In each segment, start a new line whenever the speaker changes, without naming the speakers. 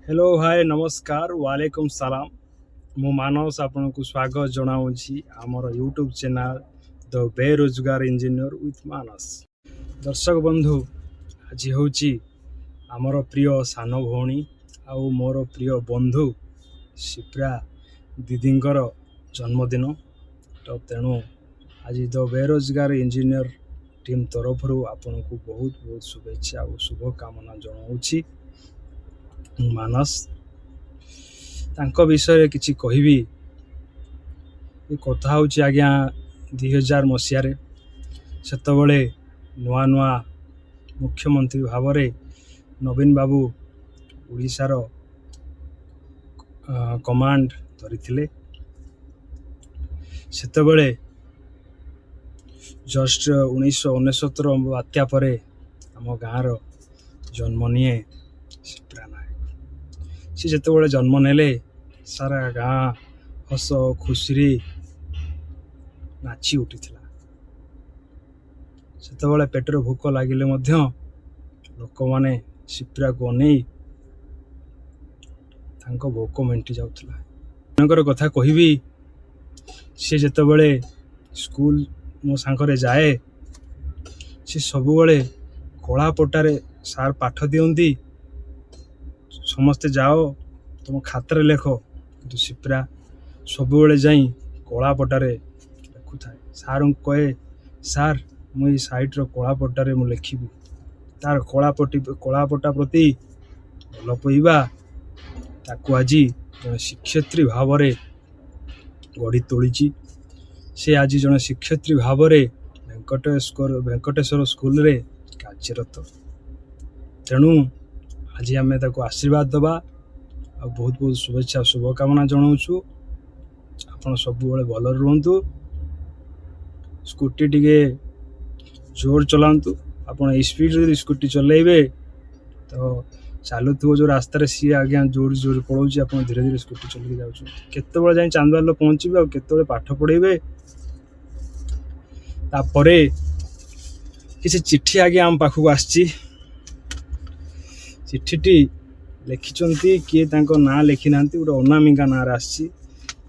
Hello hi नमस्कार वालेकुम सलाम मु मानस आपन को स्वागत जनाऊँगी आमर यूट्यूब चैनल द बेरोजगार इंजीनियर विथ मानस। दर्शक बंधु आज हूँ आमर प्रिय सान भौणी आउ मोर प्रिय बंधु शिप्रा दीदींकर जन्मदिन तो तेणु आज द बेरोजगार इंजीनियर टीम तरफ आपन को बहुत बहुत शुभेच्छा और शुभकामना जनाऊँगी। मानस तांको विषय किछि कहबी ये कथा हूँ आज्ञा 2000 मसीह सेतबले नुआ नुआ मुख्यमंत्री भाव में नवीन बाबू उड़ीसार कमांड धरी सेतबले जस्ट 1969 बात्या पर आम गाँव जन्म निए शिप्रा नायक। सी जिते जन्म नेले सारा गाँ हस खुशी नाची उठी सेतबले पेटर भोक लगिले लोक माने शिप्रा को अनै तांको भोक मेंटी जाउथला। कथा कहबी सी जितेबले स्कूल मो सांगरे जाए सी सबुबले कला पटारे सार पाठ दियंती समस्ते जाओ तुम खातर लेख कि शिप्रा सबुबले जाई कला पटारे लेखु थाए। सार कहे सार मुई साइट रो कला पटारे मु लिखिबी तार कलापटा प्रति भल पाइबा ताकू आज जन शिक्षयित्री भाव में गढ़ी तोली। से आज जन शिक्षयित्री भाव में वेंकटेश्वर स्कूल रे कार्यरत। तेणु आज आम आशीर्वाद दबा आ बहुत बहुत शुभेच्छा शुभकामना जनाऊँ। आपन सबुबले भल रुहतु स्कूटी टिके जोर चलांतु आपन स्पीड स्कूटी चलेबे तो चलुव जो रास्तार सी आज्ञा जोर जोर पड़ो आप धीरे धीरे स्कूटी चलिए जाऊँ केत जाए चांदवाल पहुँचे आते पाठ पढ़ेबे तापर किसी चिट्ठी आगे आम पाखक आसी चिट्ठी लिखिं किए ना लिखि ना गोटे अनामिका ना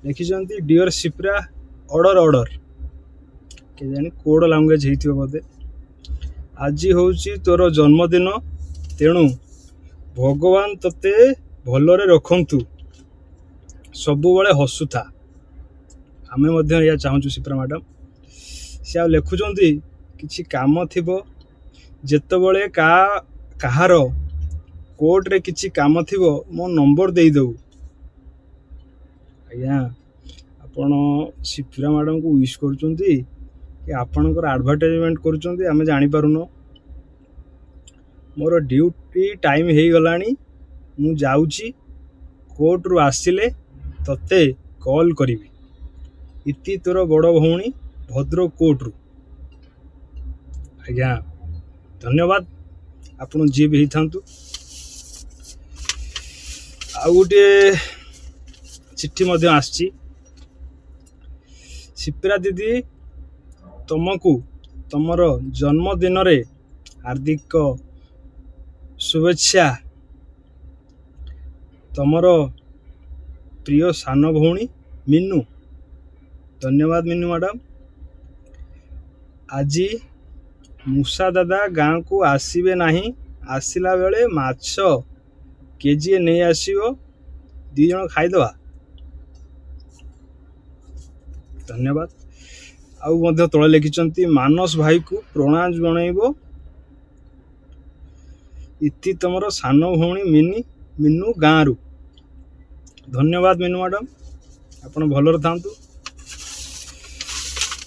लिखिं डियर शिप्रा ऑर्डर ऑर्डर के जानी कोड लैंग्वेज होती बोधे। आज हूँ तोर जन्मदिन तेणु भगवान तते भलरे रखंतु सबुबले हसुथा आमे मध्य या चाहूँ शिप्रा मैडम से आ लिखुंट किसी काम थिबो जेतबले कहार कोर्ट रे किसी काम थिबो मो नंबर दे दऊ आज्ञा आपण शिप्रा मैडम को विश करुचंती कि आपणकर एडवर्टाइजमेंट करुचंती आमे जानि पारुनो। मोर ड्यूटी टाइम हो गलानी मु जाउची कोर्ट रु आसिले तते कॉल करिवि इति तोर बड़ भौणी भद्रक कोर्ट रु। आज्ञा धन्यवाद आपण जी भी थांतु। आ गोटे चिट्ठी मध्य आसची शिप्रा दीदी तुमको तुमर जन्मदिन रे हार्दिक शुभेच्छा तुमर प्रिय सान भौणी मीनू। धन्यवाद मीनू मैडम। आज मूसा दादा गाँ को आसबे नहीं आसला बेले माछ केजी नहीं आसो दी जन खाईदवा। धन्यवाद। आउ तले लिखिं मानस भाई को प्रणाम जनइब इति तुमर सान भौणी मीनू गाँ रु। धन्यवाद मीनू मैडम आपन भलर थांतु।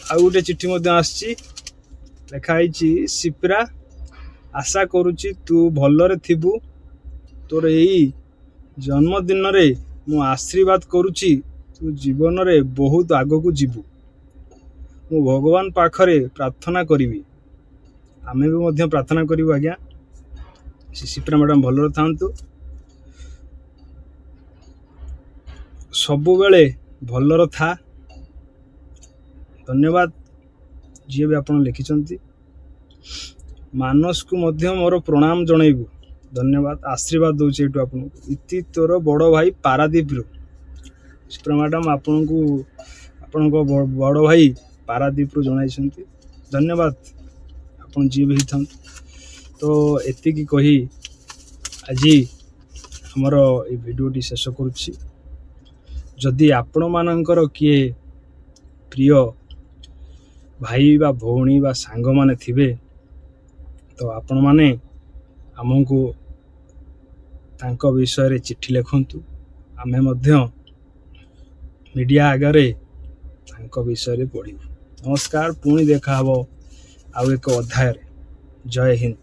आ गोटे चिट्ठी आसची लिखाई शिप्रा आशा करुची तू भलरे थिबु तोर यही जन्मदिन रे मु आशीर्वाद करुची तू जीवन रे बहुत आगकू जीवु मु भगवान पाखरे प्रार्थना करिवि आमे भी मध्य प्रार्थना करिवु आज्ञा। शिप्रा मैडम भलरे थांतु सबु बेले भलर था। धन्यवाद जी भी आपन लिखिं मानस को मध्य मोर प्रणाम जनइबु धन्यवाद आशीर्वाद दूचे एटू आपन इति तोर बड़ भाई पारादीप रु चित्रा मैडम आपन को बड़ भाई पारादीप रु जणाइछंती धन्यवाद आपन जी भी थन तो एति की कही आज हमर ए वीडियोटी शेष करुछि जदि आपण मानकर किए प्रिय भाई बा भौणी बा सांग माने थिबे तो आपण माने हमको तांको विषय रे चिट्ठी लिखंतु आमे मध्य मीडिया आगरे तांको विषय रे पढ़िबु नमस्कार पुणी देखा हबो आउ एक अध्याय रे जय हिंद।